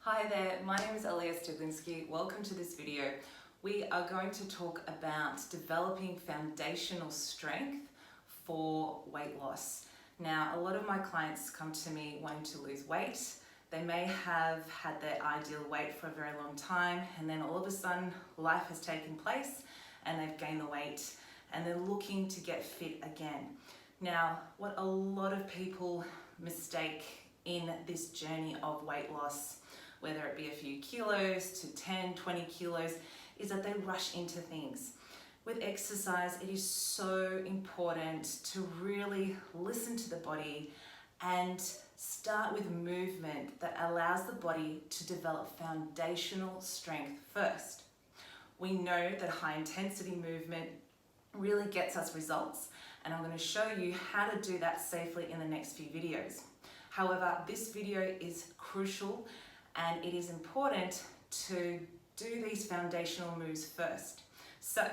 Hi there, my name is Alia Stiglinski. Welcome to this video. We are going to talk about developing foundational strength for weight loss. Now, a lot of my clients come to me wanting to lose weight. They may have had their ideal weight for a very long time, and then all of a sudden life has taken place and they've gained the weight and they're looking to get fit again. Now, what a lot of people mistake in this journey of weight loss, whether it be a few kilos to 10, 20 kilos, is that they rush into things. With exercise, it is so important to really listen to the body and start with movement that allows the body to develop foundational strength first. We know that high intensity movement really gets us results, and I'm going to show you how to do that safely in the next few videos. However, this video is crucial and it is important to do these foundational moves first. So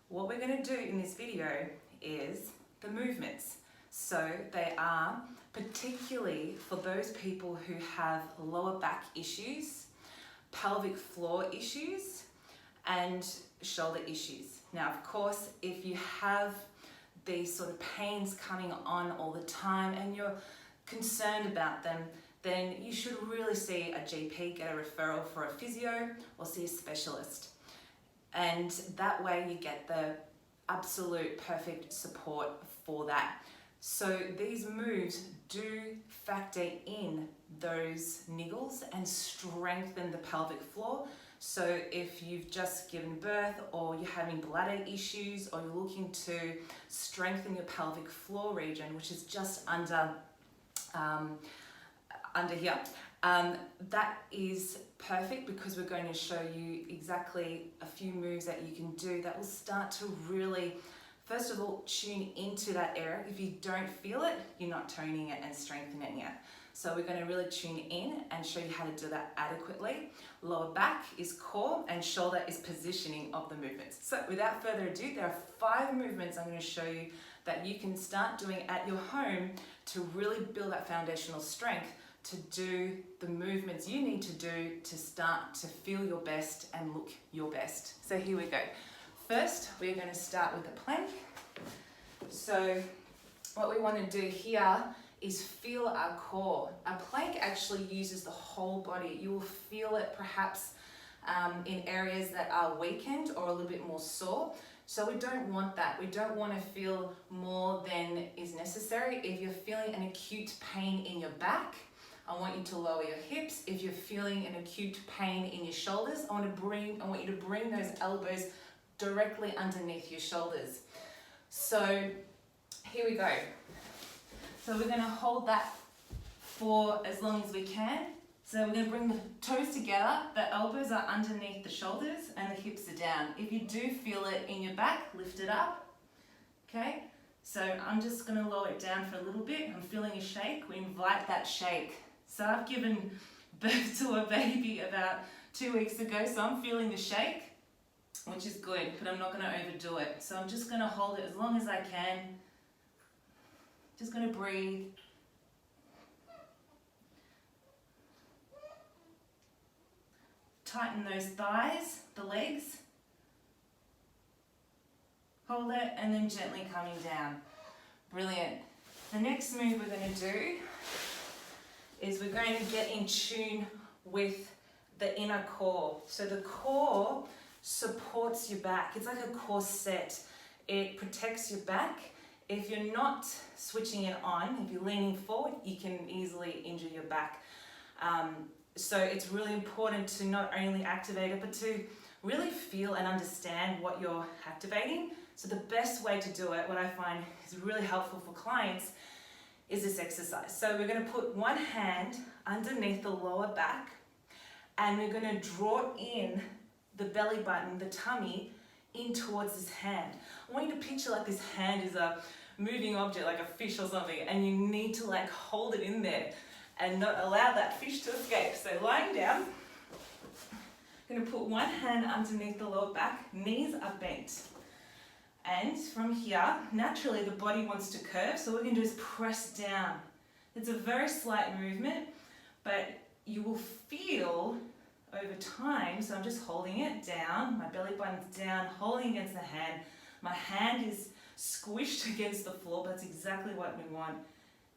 what we're going to do in this video is the movements. So they are particularly for those people who have lower back issues, pelvic floor issues, and shoulder issues. Now, of course, if you have these sort of pains coming on all the time and you're concerned about them, then you should really see a GP, get a referral for a physio, or see a specialist. And that way you get the absolute perfect support for that. So these moves do factor in those niggles and strengthen the pelvic floor. So if you've just given birth, or you're having bladder issues, or you're looking to strengthen your pelvic floor region, which is just under here, that is perfect, because we're going to show you exactly a few moves that you can do that will start to really, first of all, tune into that area. If you don't feel it, you're not toning it and strengthening it. So we're going to really tune in and show you how to do that adequately. Lower back is core and shoulder is positioning of the movements. So without further ado, there are 5 movements I'm going to show you that you can start doing at your home to really build that foundational strength to do the movements you need to do to start to feel your best and look your best. So here we go. First, we're going to start with the plank. So what we want to do here is feel our core. A plank actually uses the whole body. You will feel it perhaps in areas that are weakened or a little bit more sore. So we don't want that. We don't want to feel more than is necessary. If you're feeling an acute pain in your back, I want you to lower your hips. If you're feeling an acute pain in your shoulders, I want you to bring those elbows directly underneath your shoulders. So here we go. So we're going to hold that for as long as we can. So we're going to bring the toes together, the elbows are underneath the shoulders and the hips are down. If you do feel it in your back, lift it up. Okay, so I'm just going to lower it down for a little bit. I'm feeling a shake. We invite that shake. So I've given birth to a baby about 2 weeks ago, so I'm feeling the shake, which is good, but I'm not going to overdo it. So I'm just going to hold it as long as I can. Just going to breathe. Tighten those thighs, the legs. Hold it and then gently coming down. Brilliant. The next move we're going to do is we're going to get in tune with the inner core. So the core supports your back. It's like a corset. It protects your back. If you're not switching it on, if you're leaning forward, you can easily injure your back. So it's really important to not only activate it, but to really feel and understand what you're activating. So the best way to do it, what I find is really helpful for clients, is this exercise. So we're going to put one hand underneath the lower back and we're going to draw in the belly button, the tummy, in towards this hand. I want you to picture like this hand is a moving object, like a fish or something, and you need to like hold it in there and not allow that fish to escape. So lying down, I'm going to put one hand underneath the lower back, knees are bent. And from here, naturally the body wants to curve, so what we're going to do is press down. It's a very slight movement, but you will feel feel over time, so I'm just holding it down, my belly button's down, holding against the hand. My hand is squished against the floor, but that's exactly what we want.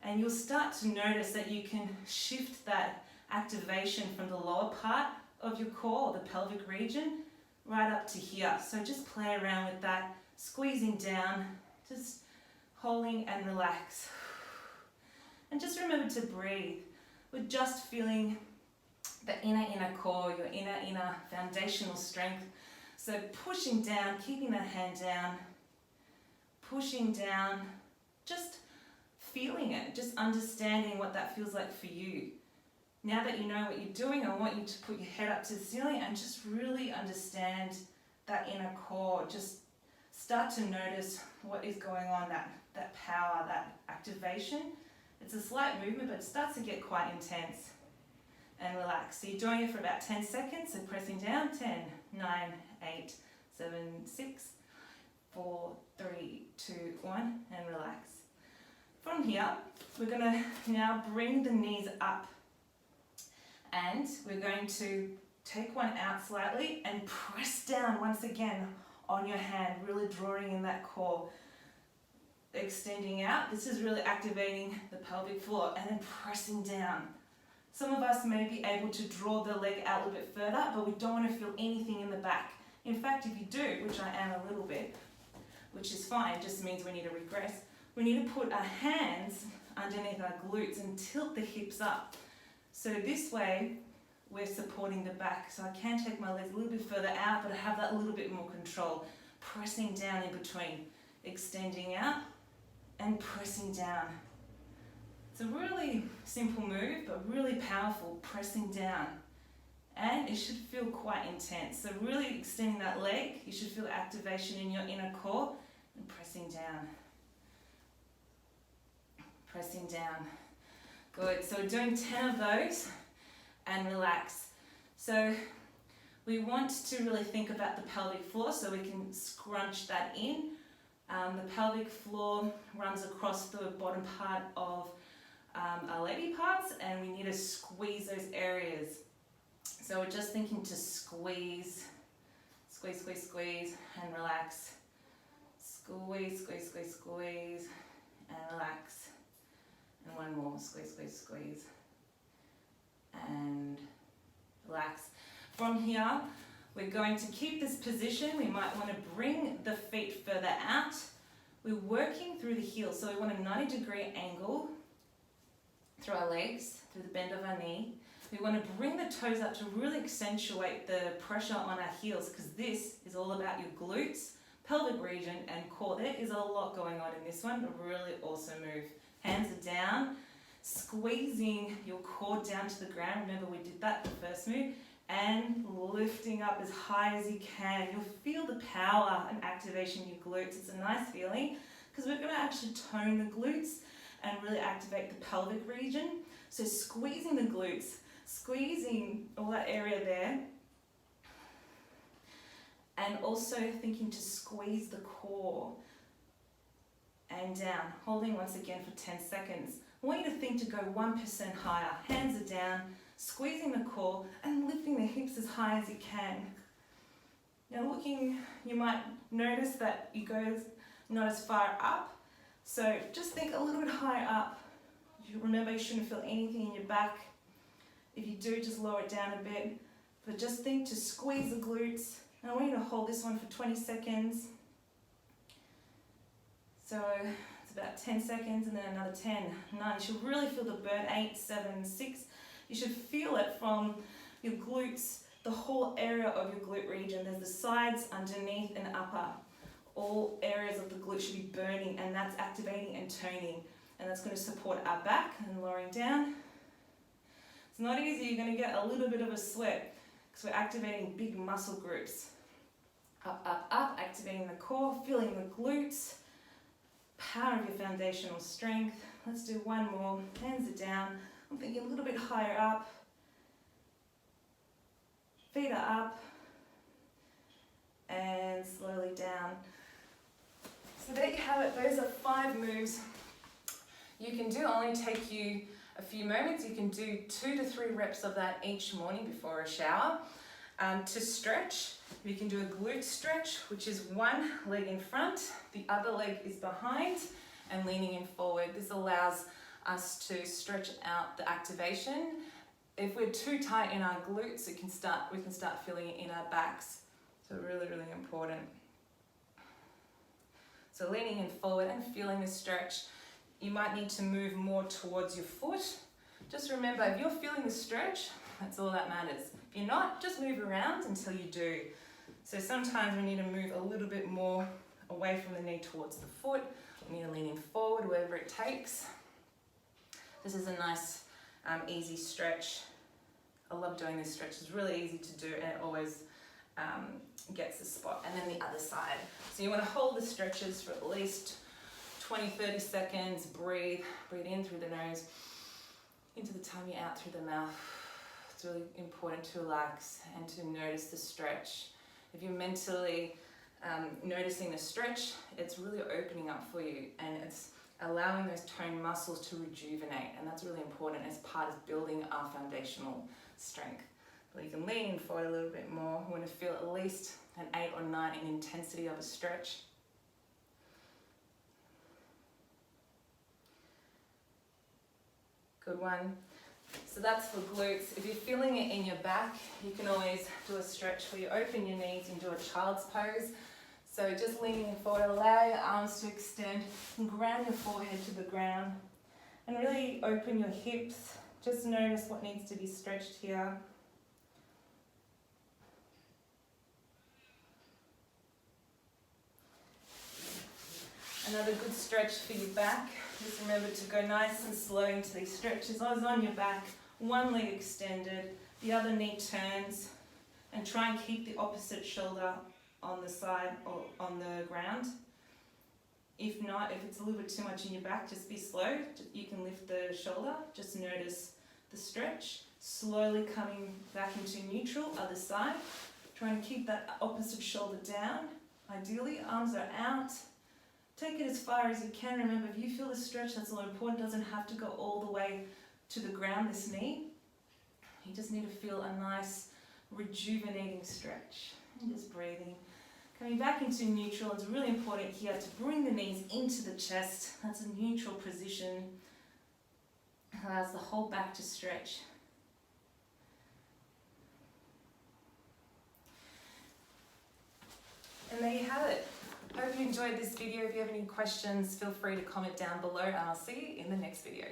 And you'll start to notice that you can shift that activation from the lower part of your core, the pelvic region, right up to here. So just play around with that, squeezing down, just holding and relax. And just remember to breathe. We're just feeling the inner core, your inner foundational strength. So pushing down, keeping that hand down, pushing down, just feeling it, just understanding what that feels like for you. Now that you know what you're doing, I want you to put your head up to the ceiling and just really understand that inner core. Just start to notice what is going on, that power, that activation. It's a slight movement, but it starts to get quite intense. And relax. So you're doing it for about 10 seconds, so pressing down, 10, 9, 8, 7, 6, 4, 3, 2, 1, and relax. From here, we're gonna now bring the knees up, and we're going to take one out slightly and press down once again on your hand, really drawing in that core. Extending out, this is really activating the pelvic floor, and then pressing down. Some of us may be able to draw the leg out a little bit further, but we don't want to feel anything in the back. In fact, if you do, which I am a little bit, which is fine, just means we need to regress, we need to put our hands underneath our glutes and tilt the hips up. So this way, we're supporting the back. So I can take my legs a little bit further out, but I have that little bit more control. Pressing down in between, extending out and pressing down. It's a really simple move, but really powerful, pressing down. And it should feel quite intense. So really extending that leg, you should feel activation in your inner core, and pressing down. Pressing down. Good, so we're doing 10 of those, and relax. So we want to really think about the pelvic floor, so we can scrunch that in. The pelvic floor runs across the bottom part of our lady parts, and we need to squeeze those areas. So we're just thinking to squeeze, squeeze, squeeze, squeeze, and relax. Squeeze, squeeze, squeeze, squeeze, and relax. And one more, squeeze, squeeze, squeeze, and relax. From here, we're going to keep this position. We might want to bring the feet further out. We're working through the heels, so we want a 90-degree angle through our legs, through the bend of our knee. We want to bring the toes up to really accentuate the pressure on our heels, because this is all about your glutes, pelvic region, and core. There is a lot going on in this one, a really awesome move. Hands are down, squeezing your core down to the ground. Remember, we did that the first move. And lifting up as high as you can. You'll feel the power and activation in your glutes. It's a nice feeling, because we're going to actually tone the glutes and really activate the pelvic region. So squeezing the glutes, squeezing all that area there, and also thinking to squeeze the core and down, holding once again for 10 seconds. I want you to think to go 1% higher. Hands are down, squeezing the core and lifting the hips as high as you can. Now looking, you might notice that you go not as far up, so just think a little bit higher up. Remember, you shouldn't feel anything in your back. If you do, just lower it down a bit, but just think to squeeze the glutes. And I want you to hold this one for 20 seconds. So it's about 10 seconds and then another 10, 9. You should really feel the burn, 8, 7, 6. You should feel it from your glutes, the whole area of your glute region. There's the sides, underneath, and upper. All areas of the glute should be burning, and that's activating and toning. And that's going to support our back and lowering down. It's not easy. You're going to get a little bit of a sweat because we're activating big muscle groups. Up, up, up, activating the core, feeling the glutes. Power of your foundational strength. Let's do one more. Hands are down. I'm thinking a little bit higher up. Feet are up. And slowly down. So there you have it. Those are 5 moves you can do. It'll only take you a few moments. You can do 2 to 3 reps of that each morning before a shower. To stretch, we can do a glute stretch, which is one leg in front, the other leg is behind and leaning in forward. This allows us to stretch out the activation. If we're too tight in our glutes, we can start feeling it in our backs. So really, really important. So leaning in forward and feeling the stretch. You might need to move more towards your foot. Just remember, if you're feeling the stretch, that's all that matters. If you're not, just move around until you do. So sometimes we need to move a little bit more away from the knee towards the foot. We need to lean in forward, wherever it takes. This is a nice, easy stretch. I love doing this stretch. It's really easy to do and it always gets the spot. And then the other side. So you want to hold the stretches for at least 20-30 seconds. Breathe in through the nose, into the tummy, out through the mouth. It's really important to relax and to notice the stretch. If you're mentally noticing the stretch, it's really opening up for you and it's allowing those toned muscles to rejuvenate, and that's really important as part of building our foundational strength. But you can lean in forward a little bit more. We want to feel at least an 8 or 9 in intensity of a stretch. Good one. So that's for glutes. If you're feeling it in your back, you can always do a stretch where you open your knees and do a child's pose. So just leaning in forward, allow your arms to extend and ground your forehead to the ground. And really open your hips. Just notice what needs to be stretched here. Another good stretch for your back. Just remember to go nice and slow into these stretches. I was on your back, one leg extended, the other knee turns, and try and keep the opposite shoulder on the side or on the ground. If not, if it's a little bit too much in your back, just be slow. You can lift the shoulder, just notice the stretch. Slowly coming back into neutral, other side. Try and keep that opposite shoulder down. Ideally, arms are out. Take it as far as you can. Remember, if you feel the stretch, that's all important. It doesn't have to go all the way to the ground, this knee. You just need to feel a nice rejuvenating stretch. And just breathing. Coming back into neutral, it's really important here to bring the knees into the chest. That's a neutral position. Allows the whole back to stretch. And there you have it. Hope you enjoyed this video. If you have any questions, feel free to comment down below and I'll see you in the next video.